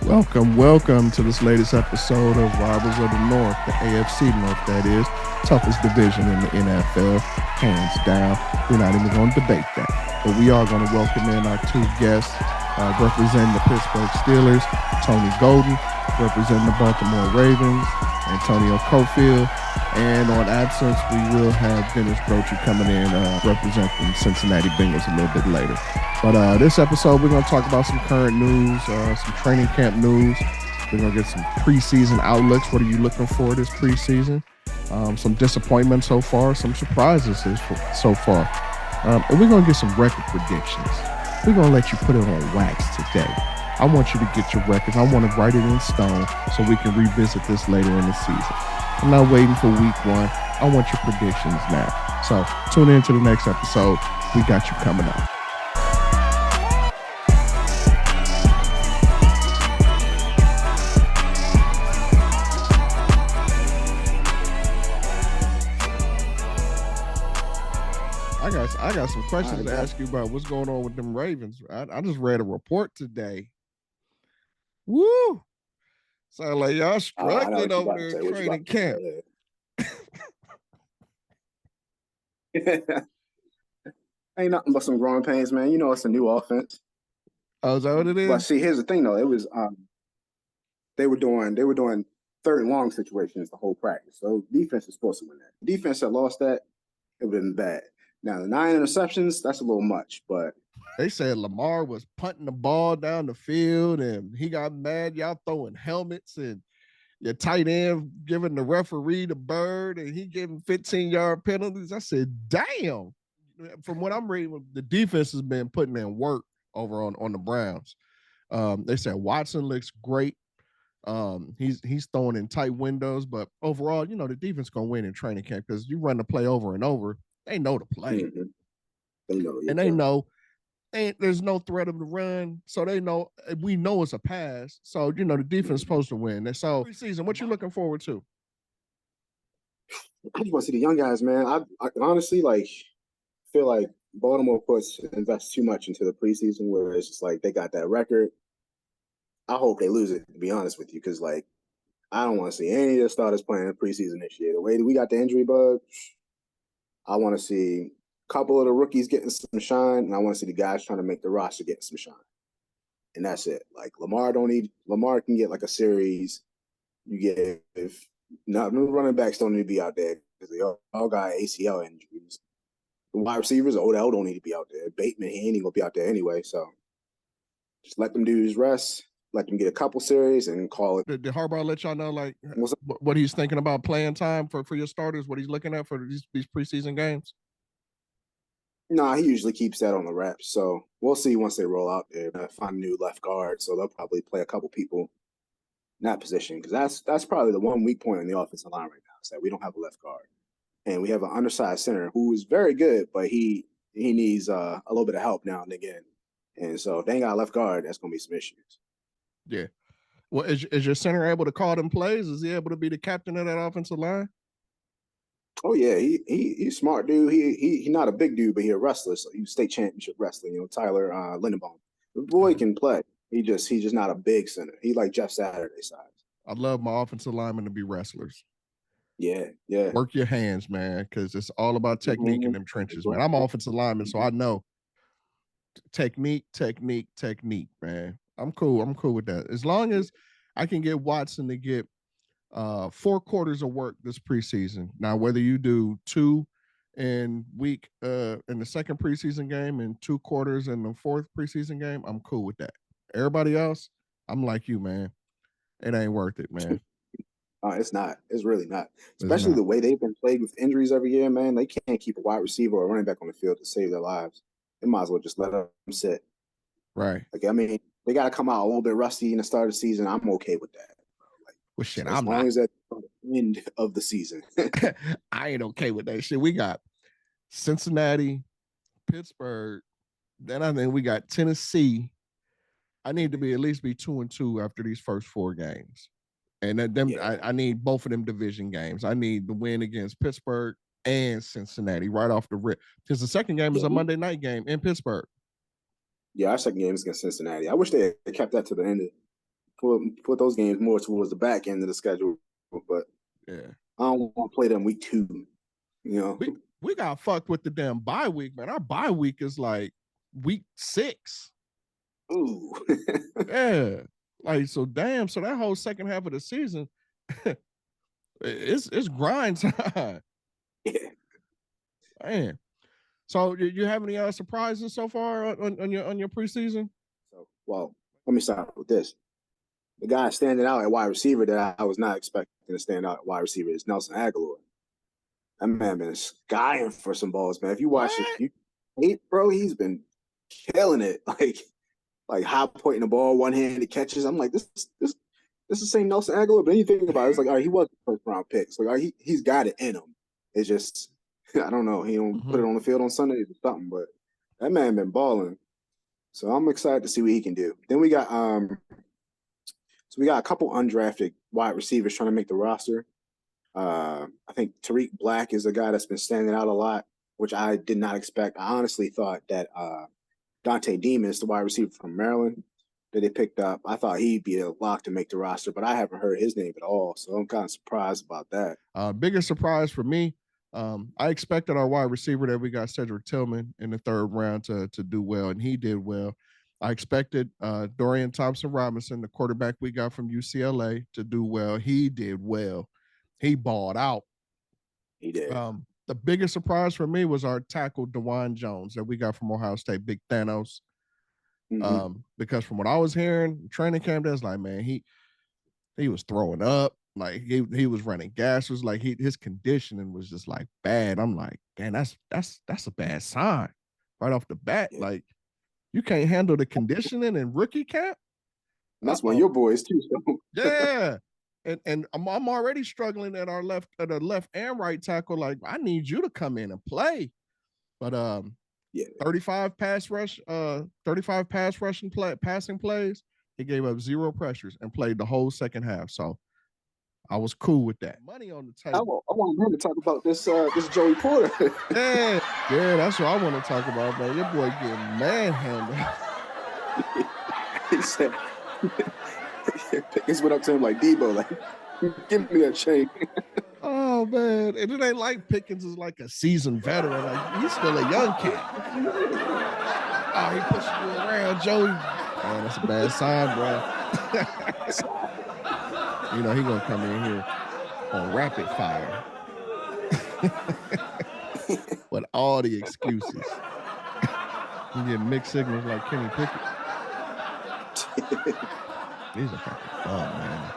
Welcome to this latest episode of Rivals of the North, the AFC North, that is. Toughest division in the NFL, hands down. We're not even going to debate that. But we are going to welcome in our two guests representing the Pittsburgh Steelers, Tony Golden, representing the Baltimore Ravens, Antonio Cofield. And on absence, we will have Dennis Brochi coming in representing Cincinnati Bengals a little bit later. But this episode, we're going to talk about some current news, some training camp news. We're going to get some preseason outlooks. What are you looking for this preseason? Some disappointment so far, some surprises so far. And we're going to get some record predictions. We're going to let you put it on wax today. I want you to get your records. I want to write it in stone so we can revisit this later in the season. I'm not waiting for week one. I want your predictions now. So tune in to the next episode. We got you coming up. I got some questions to ask you about what's going on with them Ravens. I just read a report today. Woo! Sound like y'all struggling over there in training camp. Ain't nothing but some growing pains, man. You know it's a new offense. Oh, is that what it is? But see, here's the thing though. It was they were doing third and long situations the whole practice. So defense is supposed to win that. Defense had lost that, it would have been bad. Now the 9 interceptions, that's a little much, but they said Lamar was punting the ball down the field and he got mad. Y'all throwing helmets and your tight end giving the referee the bird and he giving 15-yard penalties. I said, damn. From what I'm reading, the defense has been putting in work over on the Browns. They said Watson looks great. He's throwing in tight windows, but overall, the defense gonna win in training camp because you run the play over and over. They know the play. Mm-hmm. They know, and they know there's no threat of the run, so we know it's a pass. So the defense is supposed to win. And so preseason, what you looking forward to? I just want to see the young guys, man. I honestly feel like Baltimore invests too much into the preseason, where it's just like they got that record. I hope they lose it, to be honest with you, because I don't want to see any of the starters playing the preseason this year. The way that we got the injury bug, I want to see a couple of the rookies getting some shine, and I want to see the guys trying to make the roster getting some shine. And that's it. Lamar can get a series. No running backs don't need to be out there because they all got ACL injuries. The wide receivers, Odell don't need to be out there. Bateman, he ain't even gonna be out there anyway. So just let them do his rest. Let them get a couple series and call it. Did Harbaugh let y'all know what he's thinking about playing time for your starters? What he's looking at for these preseason games? Nah, he usually keeps that on the wraps. So we'll see once they roll out there. Find a new left guard, so they'll probably play a couple people in that position because that's probably the one weak point in the offensive line right now is that we don't have a left guard, and we have an undersized center who is very good, but he needs a little bit of help now and again. And so if they ain't got a left guard, that's gonna be some issues. Yeah. Well, is your center able to call them plays? Is he able to be the captain of that offensive line? Oh yeah, he's smart dude. He's not a big dude, but he's a wrestler. So he's state championship wrestler. Tyler Lindenbaum. The boy can play. He's just not a big center. He's like Jeff Saturday size. I love my offensive linemen to be wrestlers. Yeah. Work your hands, man, because it's all about technique in them trenches, man. I'm an offensive lineman, so I know technique, man. I'm cool with that. As long as I can get Watson to get 4 quarters of work this preseason. Now, whether you do 2 in the second preseason game and 2 quarters in the 4th preseason game, I'm cool with that. Everybody else, I'm like you, man. It ain't worth it, man. It's not. It's really not. Especially the way they've been plagued with injuries every year, man. They can't keep a wide receiver or a running back on the field to save their lives. They might as well just let them sit. Right. They got to come out a little bit rusty in the start of the season. I'm okay with that. Well, shit, as long as at the end of the season. I ain't okay with that shit. We got Cincinnati, Pittsburgh. Then I think we got Tennessee. I need to at least be 2-2 after these first 4 games. And I need both of them division games. I need the win against Pittsburgh and Cincinnati right off the rip. Because the second game is a Monday night game in Pittsburgh. Yeah, our second game is against Cincinnati. I wish they had kept that to the end put those games more towards the back end of the schedule. But Yeah. I don't want to play them week 2. You know, we got fucked with the damn bye week, man. Our bye week is like week 6. Ooh. Yeah. Like, so damn, so that whole second half of the season, it's grind time. Yeah. Man. So you have any surprises so far on your preseason? So, well, let me start with this. The guy standing out at wide receiver that I was not expecting to stand out at wide receiver is Nelson Aguilar. That man been skying for some balls, man. If you watch it, bro, he's been killing it. Like high pointing the ball, one-handed catches. I'm like, this is the same Nelson Aguilar. But then you think about it, it's like, all right, he was the first round pick. So like, he's got it in him. It's just, I don't know. He don't put it on the field on Sundays or something, but that man been balling. So I'm excited to see what he can do. Then we got a couple undrafted wide receivers trying to make the roster. I think Tariq Black is a guy that's been standing out a lot, which I did not expect. I honestly thought that Dante Demas, the wide receiver from Maryland, that they picked up, I thought he'd be a lock to make the roster, but I haven't heard his name at all, so I'm kind of surprised about that. Biggest surprise for me, I expected our wide receiver that we got, Cedric Tillman, in the 3rd round to do well, and he did well. I expected Dorian Thompson-Robinson, the quarterback we got from UCLA, to do well. He did well. He balled out. He did. The biggest surprise for me was our tackle, DeJuan Jones, that we got from Ohio State, Big Thanos. Because from what I was hearing, training camp, that's like, man, he was throwing up. Like he was running gases. Like his conditioning was just like bad. I'm like, man, that's a bad sign right off the bat. Yeah. Like, you can't handle the conditioning in rookie camp. And that's one of your boys too. So. Yeah. And I'm already struggling at our left and right tackle. Like, I need you to come in and play. But 35 pass rushing passing plays. He gave up 0 pressures and played the whole second half. So I was cool with that. Money on the table. I want him to talk about this Joey Porter. yeah, that's what I want to talk about, man. Your boy getting manhandled. He said, Pickens went up to him like, Debo, like, give me that chain. Oh, man. And it ain't like Pickens is like a seasoned veteran. Like, he's still a young kid. Oh, he pushing you around, Joey. Man, that's a bad sign, bro. You know, he going to come in here on rapid fire with all the excuses. You get mixed signals like Kenny Pickett. He's a fucking bum, man.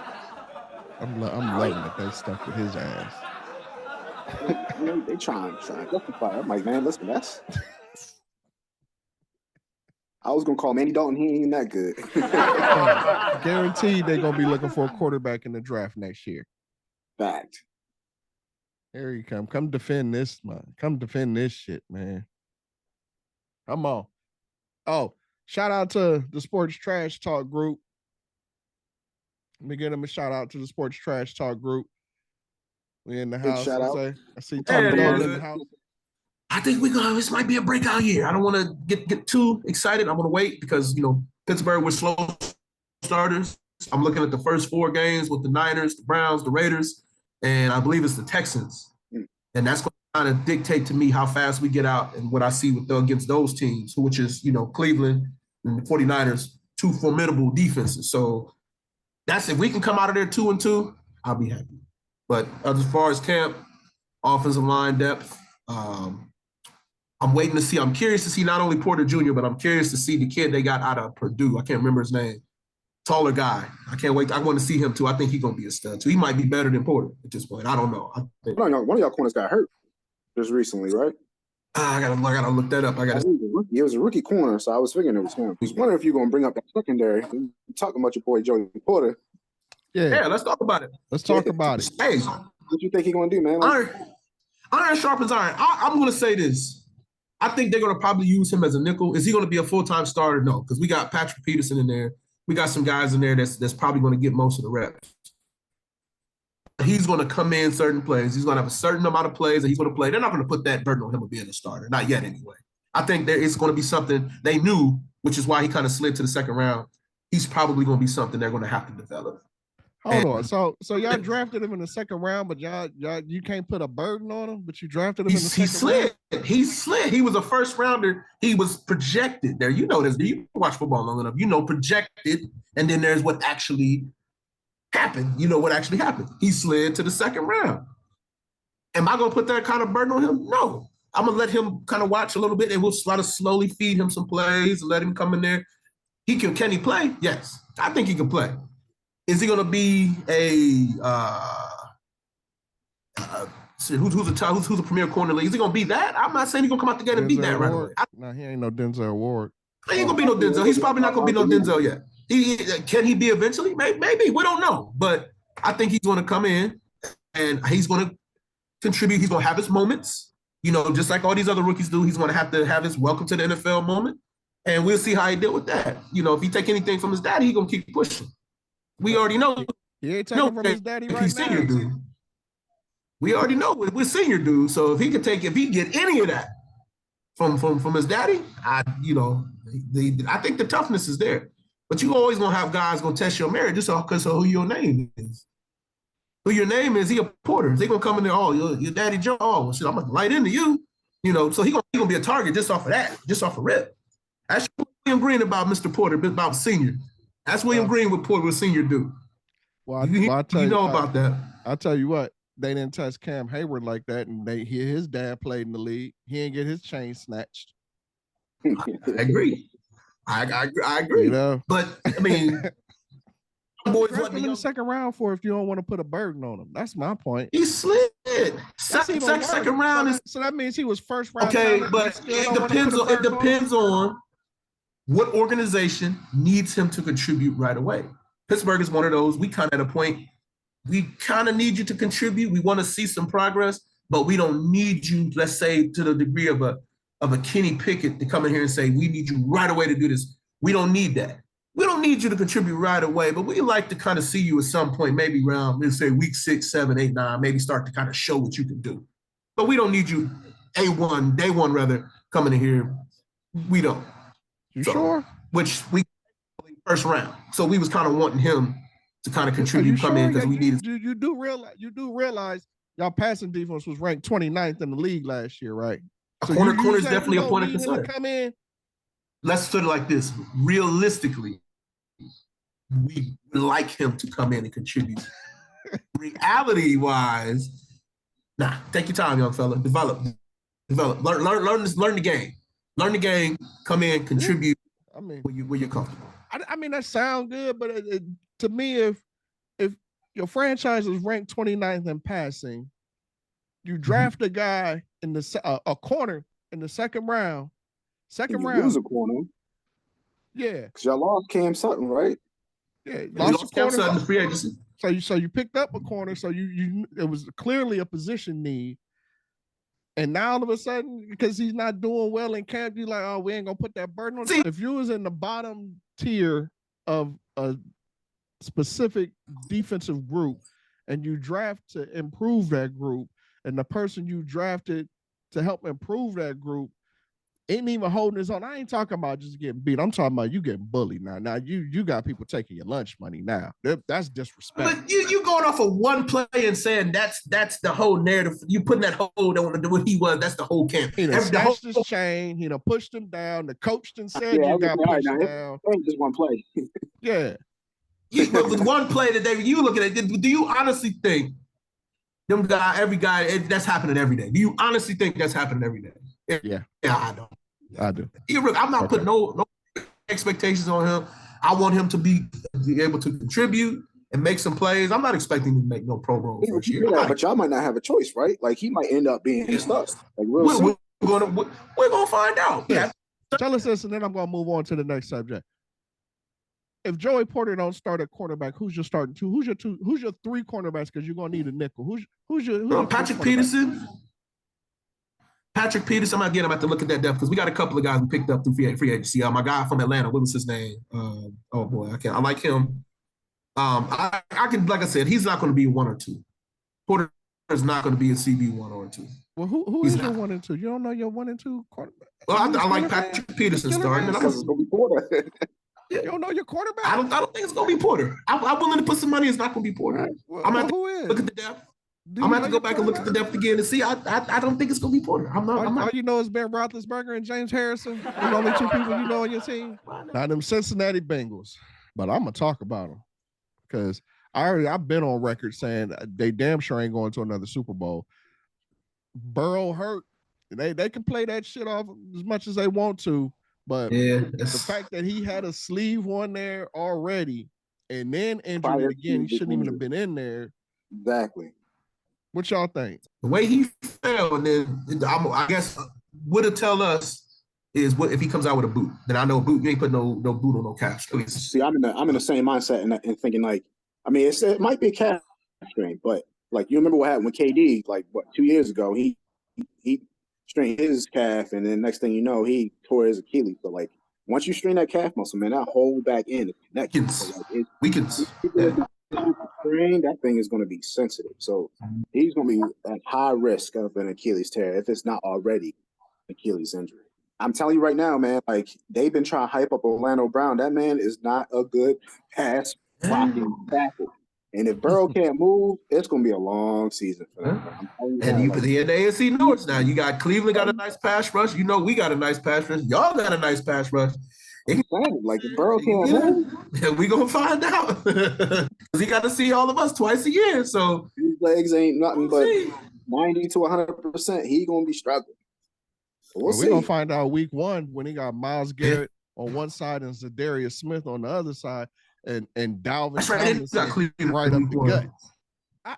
I'm loving that they stuck with his ass. They trying to justify it. I'm like, man, listen, that's. I was gonna call Andy Dalton. He ain't that good. Guaranteed they're gonna be looking for a quarterback in the draft next year. Fact. Here you come. Come defend this, man. Come defend this shit, man. Come on. Oh, shout out to the Sports Trash Talk group. Let me give them a shout out to the Sports Trash Talk group. We in the house. Shout out. I see Tommy Dog in the house. I think this might be a breakout year. I don't want to get too excited. I'm going to wait because, Pittsburgh was slow starters. I'm looking at the first 4 games with the Niners, the Browns, the Raiders, and I believe it's the Texans. And that's going to kind of dictate to me how fast we get out and what I see against those teams, which is, Cleveland and the 49ers, 2 formidable defenses. So that's if we can come out of there 2-2, I'll be happy. But as far as camp, offensive line depth, I'm waiting to see. I'm curious to see not only Porter Jr., but I'm curious to see the kid they got out of Purdue. I can't remember his name. Taller guy. I can't wait. I want to see him too. I think he's going to be a stud too. He might be better than Porter at this point. I don't know. One of y'all corners got hurt just recently, right? I gotta look that up. It was a rookie corner, so I was figuring it was him. I was wondering if you're going to bring up that secondary. You're talking about your boy Joey Porter. Yeah, let's talk about it. Let's talk about it. Hey, what you think he's going to do, man? Iron sharpens iron. I'm going to say this. I think they're going to probably use him as a nickel. Is he going to be a full-time starter? No, because we got Patrick Peterson in there. We got some guys in there that's probably going to get most of the reps. He's going to come in certain plays. He's going to have a certain amount of plays that he's going to play. They're not going to put that burden on him of being a starter. Not yet, anyway. I think there is going to be something they knew, which is why he kind of slid to the second round. he's probably going to be something they're going to have to develop. Hold on. So y'all drafted him in the second round, but y'all you can't put a burden on him, but you drafted him in the second round? He slid. He was a first rounder. He was projected there. You know this. You watch football long enough. You know projected, and then there's what actually happened. You know what actually happened. He slid to the second round. Am I going to put that kind of burden on him? No. I'm going to let him kind of watch a little bit, and we'll try to slowly feed him some plays and let him come in there. Can he play? Yes. I think he can play. Is he going to be a who's a premier corner league? Is he going to be that? I'm not saying he's going to come out the gate and be that right away. No, he ain't no Denzel Ward. He ain't going to be no Denzel. He's probably not going to be no Denzel yet. Can he be eventually? Maybe. We don't know. But I think he's going to come in and he's going to contribute. He's going to have his moments. You know, just like all these other rookies do, he's going to have his welcome to the NFL moment. And we'll see how he deal with that. You know, if he take anything from his daddy, he's going to keep pushing. We already know. He ain't taking from his daddy right now. Senior dude. We already know we're senior dude. So if he get any of that from his daddy, I think the toughness is there. But you always gonna have guys gonna test your merit just because of who your name is. Who your name is? He a Porter. They gonna come in there. Oh, your daddy Joe. Oh, well, shit, I'm gonna light into you. You know, so he gonna be a target just off of that, just off of rip. That's William Green about Mr. Porter, about senior. That's William Green with Porter with senior dude. Well, I'll tell you about that. I'll tell you what, they didn't touch Cam Hayward like that, and his dad played in the league. He didn't get his chain snatched. I agree. I agree. You know? But I mean, boys draft him in the second round for if you don't want to put a burden on him. That's my point. He slid. Second round is so that means he was first round. Okay, but it depends on what organization needs him to contribute right away. Pittsburgh is one of those. We kind of at a point, we kind of need you to contribute. We want to see some progress, but we don't need you, let's say, to the degree of a Kenny Pickett to come in here and say, we need you right away to do this. We don't need that. We don't need you to contribute right away, but we like to kind of see you at some point, maybe around, let's say, week 6, 7, 8, 9, maybe start to kind of show what you can do. But we don't need you day one rather, coming in here. We don't. You sure? Which we first round. So we was kind of wanting him to kind of contribute, come in because we needed. You do realize y'all passing defense was ranked 29th in the league last year, right? So corner is definitely a point of concern. Come in. Let's put it like this: realistically, we would like him to come in and contribute. Reality-wise, take your time, young fella. Develop, learn the game. Learn the game. Come in, contribute. I mean, where you're comfortable. I mean, that sounds good, but to me, if your franchise is ranked 29th in passing, you draft a guy in a corner in the second round. You lose a corner. Yeah. Because y'all lost Cam Sutton, right? Yeah. Lost Cam Sutton to free agency. So you picked up a corner, so you it was clearly a position need. And now all of a sudden, because he's not doing well in camp, you're like, oh, we ain't gonna put that burden on him. If you was in the bottom tier of a specific defensive group and you draft to improve that group, and the person you drafted to help improve that group ain't even holding his own. I ain't talking about just getting beat. I'm talking about you getting bullied now. Now you got people taking your lunch money now. That's disrespect. But you going off of one play and saying that's the whole narrative. You putting that whole on what he was. That's the whole camp. He done snatched his chain. He done pushed him down. The coach done said you got pushed down. Just one play. Yeah. But with one play that you look at it, do you honestly think every guy that's happening every day? Do you honestly think that's happening every day? Yeah. Yeah, I don't. I do. I'm not putting no expectations on him. I want him to be able to contribute and make some plays. I'm not expecting him to make no Pro Bowl first year. Yeah, but y'all might not have a choice, right? Like he might end up being stuck. Like we're gonna find out. Yeah. Tell us this, and then I'm gonna move on to the next subject. If Joey Porter don't start at quarterback, who's your starting two? Who's your three cornerbacks? Because you're gonna need a nickel. Who's your Patrick Peterson? Patrick Peterson, I'm about to look at that depth because we got a couple of guys we picked up through free agency. My guy from Atlanta, what was his name? Oh boy, I like him. I can, like I said, he's not going to be 1 or 2. Porter is not going to be a CB 1 or 2. Well, who is your 1 and 2? You don't know your 1 and 2 quarterback. Well, I like Patrick Peterson starting. You don't know your quarterback? I don't think it's gonna be Porter. I'm willing to put some money. It's not gonna be Porter. Right. Well, I'm gonna who is? look at the depth. I'm gonna have to go back and look at the depth again and see. I don't think it's gonna be Porter. I'm not. All you know is Ben Roethlisberger and James Harrison. The only two people you know on your team. Not them Cincinnati Bengals, but I'm gonna talk about them because I've been on record saying they damn sure ain't going to another Super Bowl. Burrow hurt. They can play that shit off as much as they want to, but the fact that he had a sleeve on there already and then injured it again, he shouldn't even have been in there. Exactly. What y'all think? The way he fell, and then I guess what it tell us is what if he comes out with a boot. Then I know a boot. You ain't put no boot on no calf. See, I'm in the same mindset and thinking like, I mean, it might be a calf strain, but like you remember what happened with KD? Like 2 years ago, he strained his calf, and then next thing you know, he tore his Achilles. But like once you strain that calf muscle, man, that whole back end is connected. So, like, weakens. Strain, that thing is going to be sensitive. So he's going to be at high risk of an Achilles tear if it's not already Achilles injury. I'm telling you right now, man, like they've been trying to hype up Orlando Brown. That man is not a good pass blocking tackle. And if Burrow can't move, it's going to be a long season for them. And you put in the AFC North now. You got Cleveland got a nice pass rush. You know we got a nice pass rush. Y'all got a nice pass rush. Like if Burrow can't move, we gonna find out. Because he got to see all of us twice a year. So his legs ain't nothing but 90 to 100%. He gonna be struggling. So we're gonna find out week 1 when he got Myles Garrett on one side and Zadarius Smith on the other side, and Dalvin Tomlinson right up the gut.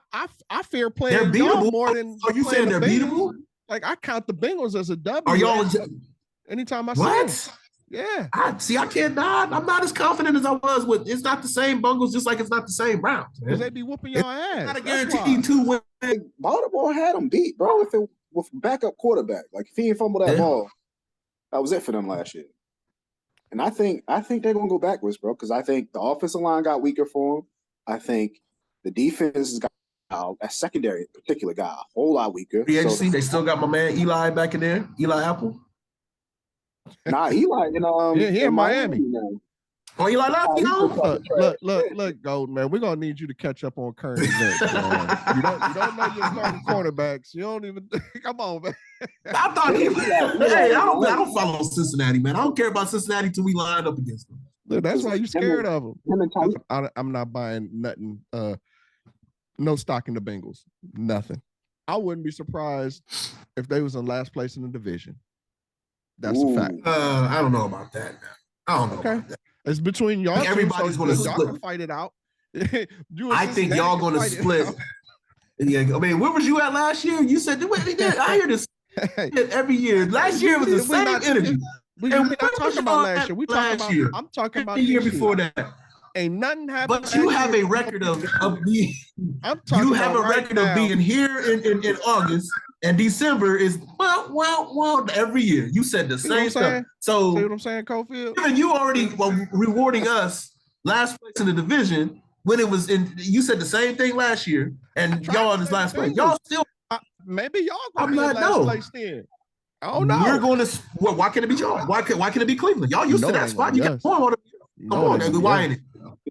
I fear playing y'all more than. Are you saying they're beatable? Like I count the Bengals as a W. Are y'all? Anytime I see them. Yeah. I can't not. I'm not as confident as I was with. It's not the same Bengals, just like it's not the same Browns. Because they be whooping your ass. Not a guaranteed 2 win. Baltimore had them beat, bro. With backup quarterback, like if he didn't fumble that ball, that was it for them last year. And I think they're gonna go backwards, bro. Because I think the offensive line got weaker for them. I think the defense has got that secondary in particular got a whole lot weaker. Free agency, they still got my man Eli back in there. Eli Apple. Nah, Eli, he in Miami now. Oh, Eli left. Look, Golden man. We're gonna need you to catch up on current events. Man. You don't know your starting quarterbacks. You don't even come on, man. I thought I don't follow Cincinnati, man. I don't care about Cincinnati till we line up against them. Look, that's why you scared of them. I'm not buying nothing. No stock in the Bengals. Nothing. I wouldn't be surprised if they was in last place in the division. That's a fact. I don't know about that. Man. I don't know about that. It's between y'all. Everybody's going to split. Y'all can fight it out. I think y'all going to split. Yeah, I mean, where was you at last year? You said, I hear this every year. Last year was the same energy. We're not talking about last year. We talking about year. I'm talking about the year before that. Ain't nothing happened. But you have a record of being. You have a record of being here in August, and December is well every year. You said the same stuff. So see what I'm saying, Cofield? Even you already rewarding us last place in the division when it was in. You said the same thing last year, and y'all in this last place. Y'all still maybe y'all going to be last place then. I don't know. We're going to. Well, why can't it be y'all? Why can it be Cleveland? Y'all used to that spot. You got one. Come on, nigga. Why ain't it?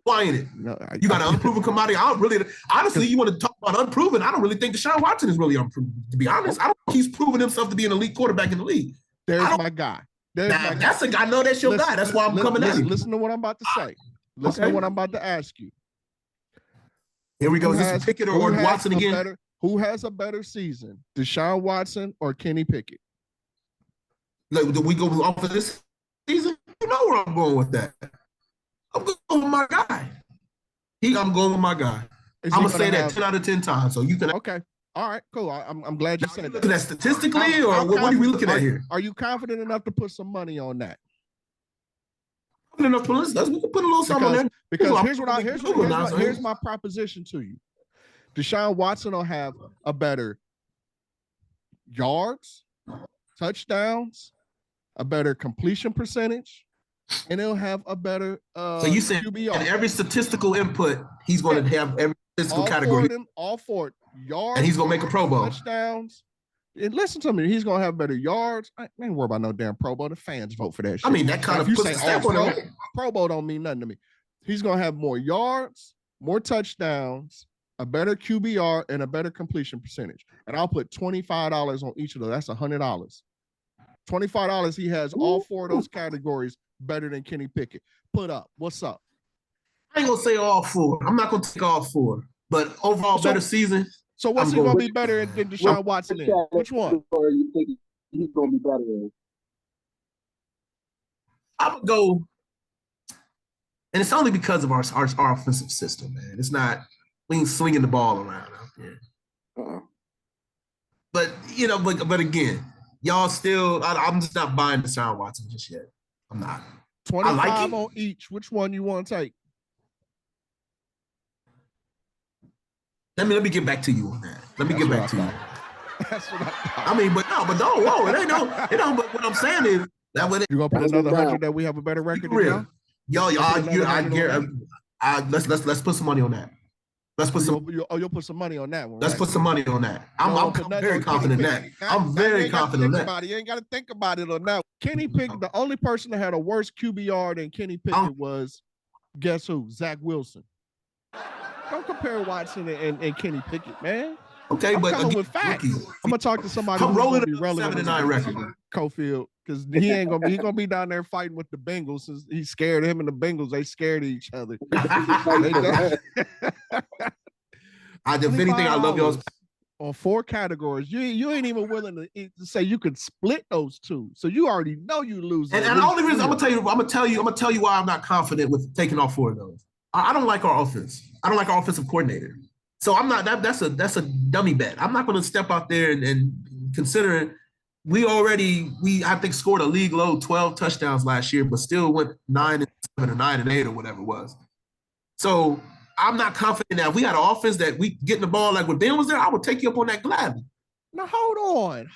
Why ain't it? No, you got an unproven commodity. I don't really, honestly, you want to talk about unproven. I don't really think Deshaun Watson is really unproven, to be honest. I don't think he's proven himself to be an elite quarterback in the league. There's my guy. That's a guy. I know that's your guy. That's why I'm coming at you. Listen to what I'm about to say. Listen to what I'm about to ask you. Here we go. Is this Pickett or Watson again? Who has a better season, Deshaun Watson or Kenny Pickett? Like, do we go off of this season? You know where I'm going with that. I'm going with my guy. I'm going with my guy. I'm gonna say that 10 out of 10 times. So you can. Okay. All right. Cool. I'm glad you said that. Looking at statistically, or what are we looking at here? Are you confident enough to put some money on that? Enough to listen. We can put a little something on there. Because here's my proposition to you. Deshaun Watson will have a better yards, touchdowns, a better completion percentage, and he'll have a better so you said QBR. Every statistical input, he's going to have every statistical category. All four yards, and he's going to make a Pro Bowl. Touchdowns. And listen to me, he's going to have better yards. I ain't worried about no damn Pro Bowl. The fans vote for that shit. I mean, that kind of puts a stamp on it. Pro Bowl don't mean nothing to me. He's going to have more yards, more touchdowns, a better QBR, and a better completion percentage. And I'll put $25 on each of those. That's $100. $25, he has all 4 of those categories better than Kenny Pickett. Put up. What's up? I ain't going to say all 4. I'm not going to take all 4. But overall, better season. So what's he going to be better than Deshaun Watson in? Which one? Or you think he's going to be better than? I'm going to go, and it's only because of our offensive system, man. It's not, we ain't swinging the ball around out there. But, you know, but again, y'all still, I'm just not buying Deshaun Watson just yet. I'm not. 25 on each. Which one you want to take? Let me get back to you on that. Let me get back to you. That's what I thought. I mean, but no, whoa, it ain't no. But what I'm saying is that what you're gonna put another 100 that we have a better record than y'all. Let's put some money on that. Let's put some. You'll put some money on that one. Let's put some money on that. I'm very confident in that. I'm very confident in that. You ain't got to think about it on that. Kenny Pickett, the only person that had a worse QBR than Kenny Pickett was, guess who? Zach Wilson. Don't compare Watson and Kenny Pickett, man. Okay, but again, with facts. I'm gonna talk to somebody who's gonna be relevant. 7-9 record. Cofield, because he ain't gonna be. He's gonna be down there fighting with the Bengals. Since he's scared of him and the Bengals. They scared of each other. If anything, I love y'all. On 4 categories, you ain't even willing to say you could split those 2. So you already know you lose. And the only reason I'm gonna tell you why I'm not confident with taking all 4 of those. I don't like our offense. I don't like our offensive coordinator. So I'm not. That's a dummy bet. I'm not going to step out there and consider. I think scored a league low 12 touchdowns last year, but still went 9-7 or 9-8 or whatever it was. So I'm not confident that if we had an offense that we getting the ball like when Ben was there, I would take you up on that gladly. Now hold on.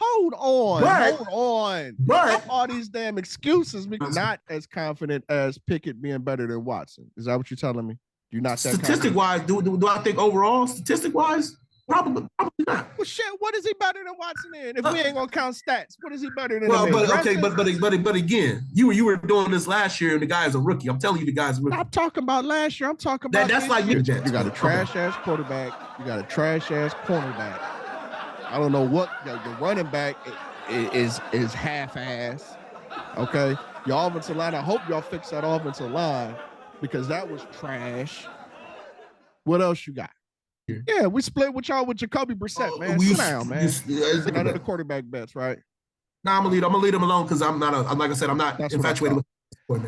But all these damn excuses, not as confident as Pickett being better than Watson. Is that what you're telling me? You're not that statistic-wise. Do I think overall, statistic-wise, probably not. Well, shit. What is he better than Watson in? If we ain't gonna count stats, what is he better than? Well, but again, you were doing this last year, and the guy's a rookie. I'm telling you, the guy's a rookie. I'm talking about last year. I'm talking about that's like you got a trash ass quarterback. You got a trash ass cornerback. I don't know what your running back is half ass. Okay, your offensive line. I hope y'all fix that offensive line, because that was trash. What else you got? Yeah, we split with y'all with Jacoby Brissett, man. Sit down, man. None of the quarterback bets, right? Nah, I'm gonna leave him alone because I'm like I said, I'm not infatuated with.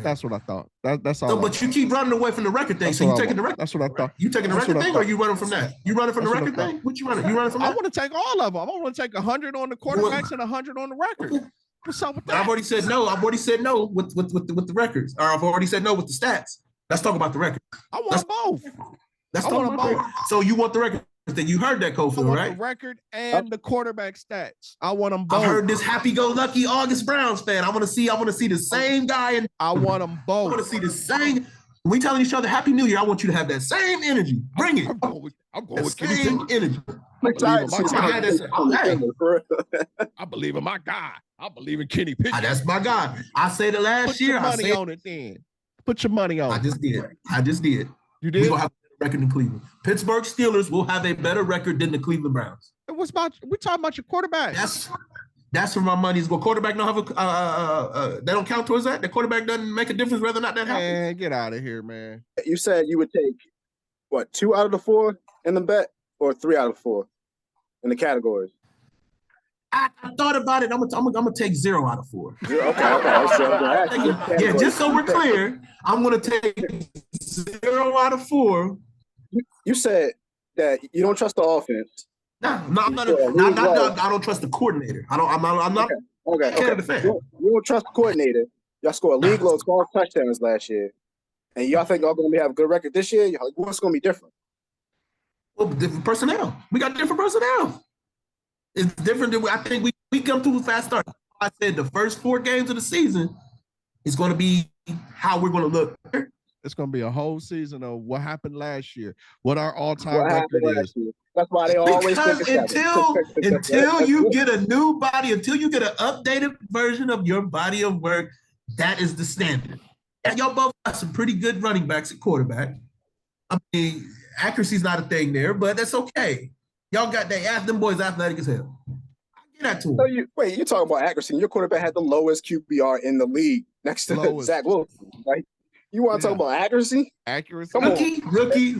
That's what I thought. That's all. So, but you keep running away from the record thing. So you taking the record? That's what I thought. You taking the record thing, or you running from that? You running from the record thing? What you running? You running from that? I want to take all of them. I want to take 100 on the quarterbacks and 100 on the record. What's up with that? I've already said no. With the records, or I've already said no with the stats. Let's talk about the record. I want both. Let's talk about both. So you want the record? Then you heard that, Cofield, right? The record and the quarterback stats. I want them both. I heard this happy-go-lucky August Browns fan. I want to see the same guy. And I want them both. I want to see the same. We telling each other Happy New Year. I want you to have that same energy. Bring it. I'm going with same energy. I believe in my guy. I believe in Kenny Pickett. That's my guy. I said it last year. Put your money on it then. Put your money on it. I just did. You did? We're going to have a record in Cleveland. Pittsburgh Steelers will have a better record than the Cleveland Browns. We're talking about your quarterback. That's where my money's going. Quarterback don't have they don't count towards that. The quarterback doesn't make a difference whether or not that happens. Man, get out of here, man. You said you would take what, 2 out of the 4 in the bet, or 3 out of 4 in the categories? I thought about it. I'm gonna take 0 out of 4. Okay. Yeah, just so we're clear, I'm gonna take 0 out of 4. You said that you don't trust the offense. No, I'm not. I don't trust the coordinator. I'm not. Okay. You don't trust the coordinator. Y'all scored a league low 12 touchdowns last year, and y'all think y'all gonna have a good record this year? What's gonna be different? Well, different personnel. We got different personnel. It's different than I think we come to a fast start. I said the first 4 games of the season is going to be how we're going to look. It's going to be a whole season of what happened last year, what our all-time record is. That's why they always until you get a new body, until you get an updated version of your body of work, that is the standard. And y'all both got some pretty good running backs at quarterback. I mean, accuracy's not a thing there, but that's okay. Y'all got that. Them boys athletic as hell. I get that to So them. you're talking about accuracy. Your quarterback had the lowest QBR in the league next to Zach Wilson, right? You want to talk about accuracy? Accuracy. Come Rookie, on.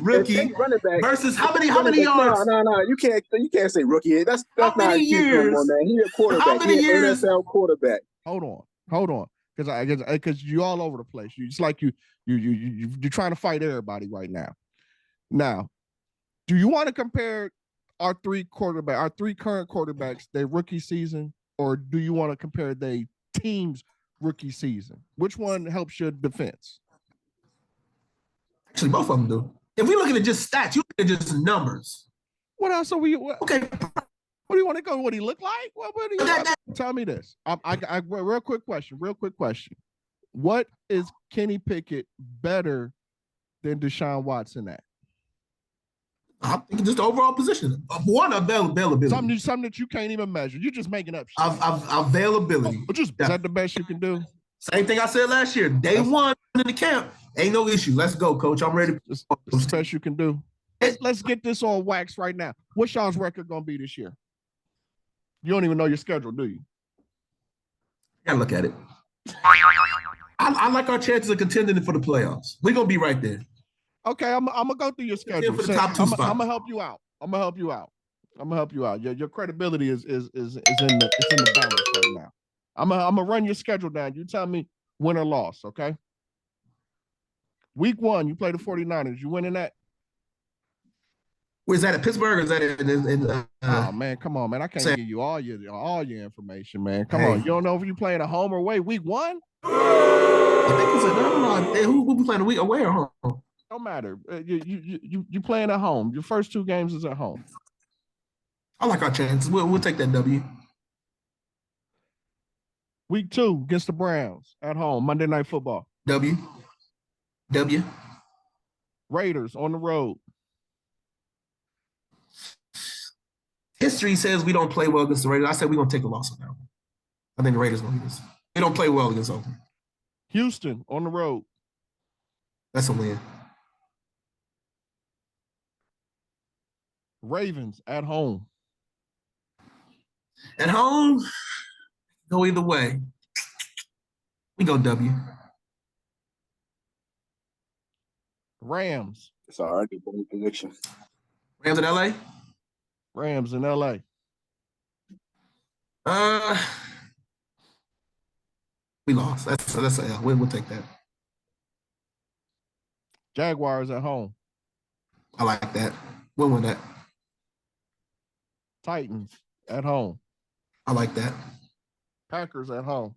rookie, Any running back versus how many yards? No. You can't say rookie. That's How not many excuse no years? more, man. He a quarterback. How many He an years? NFL quarterback. Hold on. Because you all over the place. It's like you're trying to fight everybody right now. Now, do you want to compare our three current quarterbacks, their rookie season, or do you want to compare their team's rookie season? Which one helps your defense? Actually, both of them do. If we looking at just stats, you look at just numbers. What else are we? Okay. What do you want to go? What he look like? What do you tell me this? Real quick question. What is Kenny Pickett better than Deshaun Watson at? I think just the overall position. One, availability. Something that you can't even measure. You're just making up shit. Availability. Is that the best you can do? Same thing I said last year. Day one in the camp. Ain't no issue. Let's go, coach. I'm ready. It's the best you can do. Let's get this on wax right now. What's y'all's record going to be this year? You don't even know your schedule, do you? Gotta look at it. I like our chances of contending for the playoffs. We're going to be right there. Okay, I'm gonna go through your schedule. For the top two spots. I'm gonna help you out. Your credibility is in the balance right now. I'm gonna run your schedule down. You tell me win or loss, okay? Week 1, you play the 49ers. You winning that? Where's that at Pittsburgh? Or is that in oh man, come on, man. I can't give you all your information, man. Come on. You don't know if you're playing at home or away. Week 1? I think it's I don't know. Who playing a week away or home? Don't matter. You playing at home. Your first 2 games is at home. I like our chances. We'll take that W. Week 2 against the Browns at home. Monday Night Football. W. Raiders on the road. History says we don't play well against the Raiders. I said we're gonna take a loss on that one. I think the Raiders gonna beat us. They don't play well against Oakland. Houston on the road. That's a win. Ravens at home. At home, go either way. We go W. Rams. It's an arguable prediction. Rams in LA? Rams in LA. We lost. That's a L. We'll take that. Jaguars at home. I like that. We'll win that. Titans at home. I like that. Packers at home.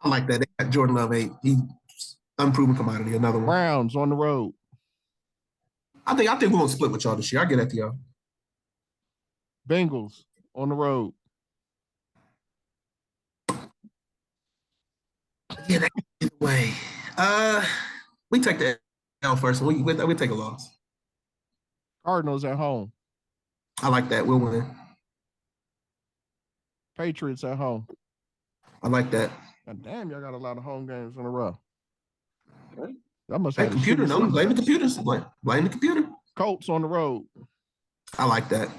I like that. They got Jordan Love 8. He's unproven commodity. Another one. Browns on the road. I think we're gonna split with y'all this year. I get that to y'all. Bengals on the road. Yeah, that either way. We take the L first. We take a loss. Cardinals at home. I like that. We'll win. Patriots at home. I like that. God damn, y'all got a lot of home games in a row. Right. That must Blame have computer. No, blame the computers. Blame the computer. Colts on the road. I like that.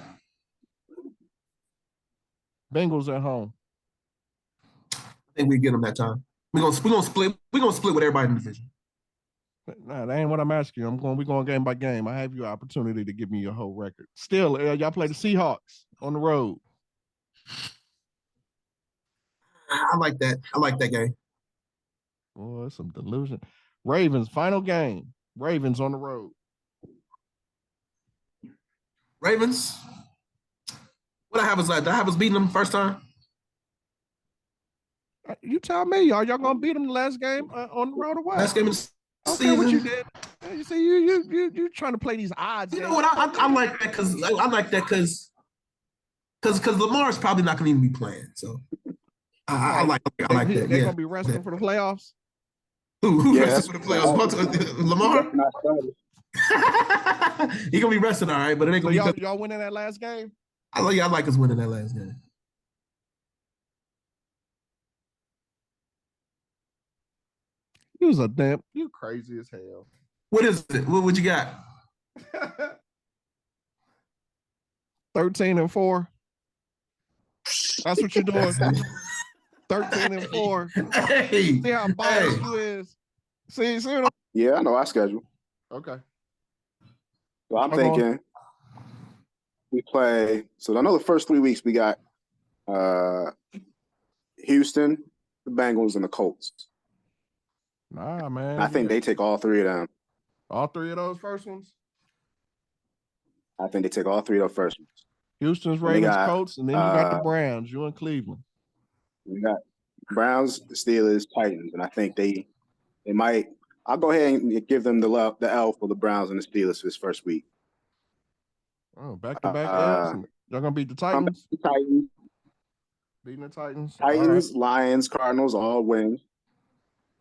Bengals at home. I think we get them that time. We're gonna split. We're gonna split with everybody in the division. Nah, that ain't what I'm asking you. We're going game by game. I have your opportunity to give me your whole record. Still, y'all play the Seahawks on the road. I like that. I like that game. Oh, that's some delusion. Ravens, final game. Ravens on the road. Ravens. What I have is like, did I have us beating them first time? You tell me, y'all gonna beat them the last game on the road or what? Last game in the okay, what you did? You see, you trying to play these odds. You know what? I like that because Lamar's probably not gonna even be playing. So I like that. They're gonna be resting for the playoffs. Who resting for the playoffs? Lamar. He gonna be resting, all right, but it ain't gonna be. Y'all winning that last game? I like us winning that last game. You crazy as hell. What is it? What you got? 13-4. That's what you're doing. 13-4. Hey, See how biased you is. See what I'm... Yeah, I know our schedule. Okay. So I'm thinking we play. So I know the first 3 weeks we got Houston, the Bengals, and the Colts. Nah, man. And I think they take all three of them. All three of those first ones? I think they take all three of those first ones. Houston's, Ravens, Colts, and then you got the Browns. You in Cleveland. We got Browns, Steelers, Titans, and I think they might. I'll go ahead and give them the L for the Browns and the Steelers for this first week. Oh, back-to-back L's. Y'all gonna beat the Titans? Beating the Titans. Titans, Lions, Cardinals, all wins.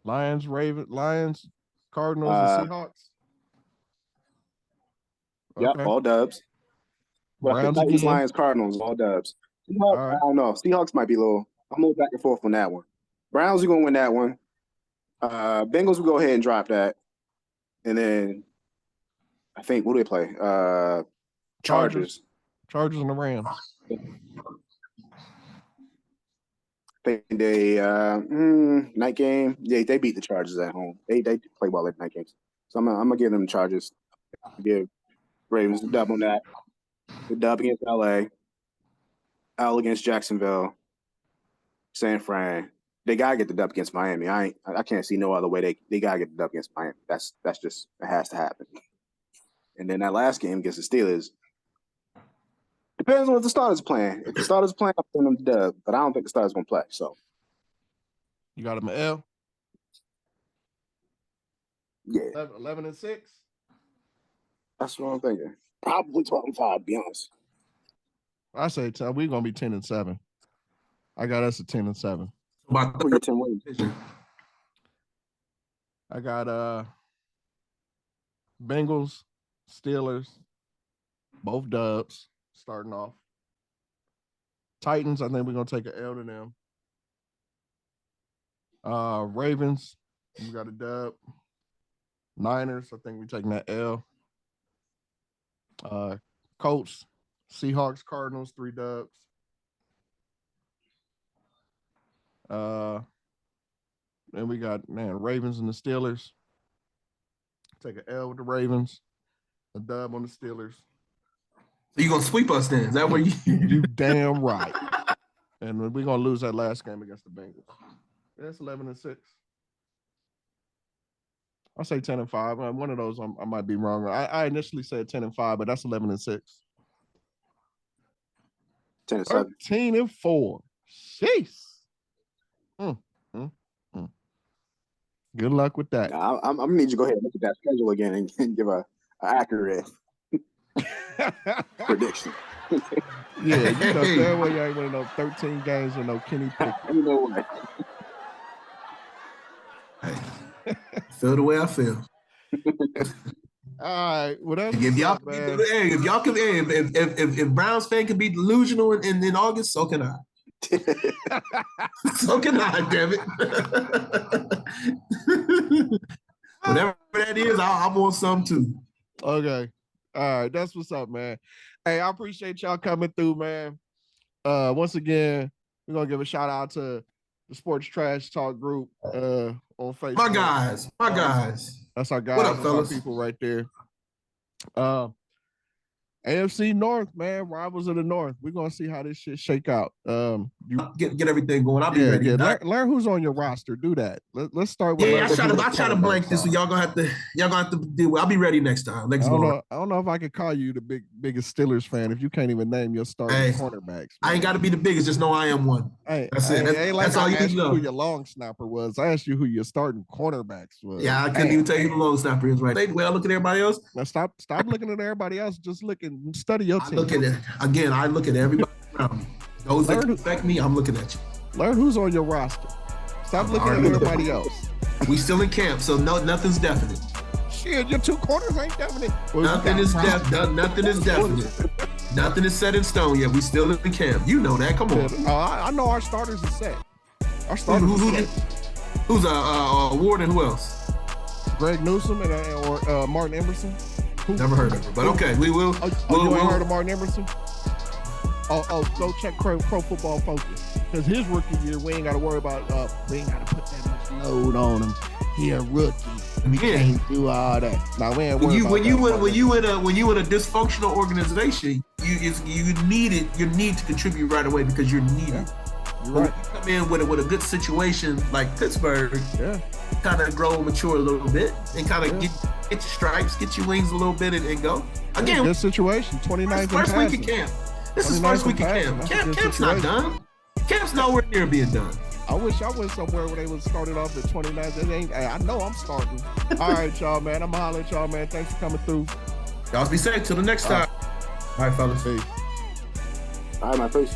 Lions, Cardinals, and Seahawks. Yep, Okay. all dubs. Browns Titans, again. Lions, Cardinals, all dubs. Seahawks, I don't know. Seahawks might be a little. I'm a little back and forth on that one. Browns are gonna win that one. Bengals will go ahead and drop that, and then I think what do they play? Chargers and the Rams. I think they night game. Yeah, they beat the Chargers at home. They play well at night games. So I'm gonna give them the Chargers. Give Ravens the dub on that. The dub against LA. L against Jacksonville. San Fran. They gotta get the dub against Miami. I can't see no other way. They gotta get the dub against Miami. That's just, it has to happen. And then that last game against the Steelers. Depends on what the starters are playing. If the starters are playing, I'm putting them the dub. But I don't think the starters gonna play. So you got them an L? Yeah. 11-6. That's what I'm thinking. Probably 12-5, to be honest. I say we're gonna be 10-7. I got us at 10-7. About 10 wins. I got Bengals, Steelers, both dubs starting off. Titans, I think we're gonna take an L to them. Ravens, we got a dub. Niners, I think we're taking that L. Colts, Seahawks, Cardinals, 3 dubs. Then we got Ravens and the Steelers. Take an L with the Ravens, a dub on the Steelers. So you gonna sweep us then? Is that what you? You damn right. And we're gonna lose that last game against the Bengals. That's 11-6. I'll say 10-5. One of those I might be wrong. I initially said 10-5, but that's 11-6. 10-7. 13-4. Jeez. Good luck with that. I'm gonna need you to go ahead and look at that schedule again and give a accurate prediction. Yeah, you know damn well you ain't winning no 13 games with no Kenny Pickett. You know what? Feel the way I feel. All right, whatever. If y'all if Browns fan can be delusional in August, so can I. So can I, damn it. Whatever that is, I want some too. Okay. All right, that's what's up, man. Hey, I appreciate y'all coming through, man. Once again, we're gonna give a shout out to the Sports Trash Talk group on Facebook. My guys. That's our guys. What up, fellas? Our people right there. AFC North, man, rivals of the North. We're gonna see how this shit shake out. You get everything going. I'll be ready. Yeah. Learn who's on your roster. Do that. Let's start with. Yeah, I try to blank this, so y'all gonna have to deal with. I'll be ready next time. I don't know if I could call you the biggest Steelers fan if you can't even name your starting cornerbacks. Man. I ain't got to be the biggest. Just know I am one. That's it. That's all you need to know. Who your long snapper was? I asked you who your starting cornerbacks was. Yeah, I couldn't even tell you who the long snapper is. Right. Well, look at everybody else. Now stop looking at everybody else. Just study your team. I look at everybody around me. Those that affect me, I'm looking at you. Learn who's on your roster. Stop looking at everybody else. We still in camp, so nothing's definite. Shit, your 2 corners ain't definite. Nothing is definite. Nothing is set in stone yet. We still in camp. You know that. Come on. I know our starters are set. Our starters are set. Who's Ward and who else? Greg Newsom or Martin Emerson. Never heard of him, but okay, we will. You ain't heard of Martin Emerson? Go check Pro Football Focus, because his rookie year we ain't got to worry about. We ain't got to put that much load on him. He a rookie. We can't do all that. Now we ain't worried about when you in a dysfunctional organization, you need to contribute right away because you're needed. Yeah. You're right. When you come in with a good situation like Pittsburgh, kind of grow, mature a little bit, and kind of get your stripes, get your wings a little bit, and go. Again, good situation. 29th first week of camp. This is first week of camp. Camp's not done. Camp's nowhere near being done. I wish I went somewhere where they was started off at 29. I know I'm starting. All right, y'all, man. I'm hollering at y'all, man. Thanks for coming through. Y'all be safe till the next time. All right, fellas. Peace. All right, my face.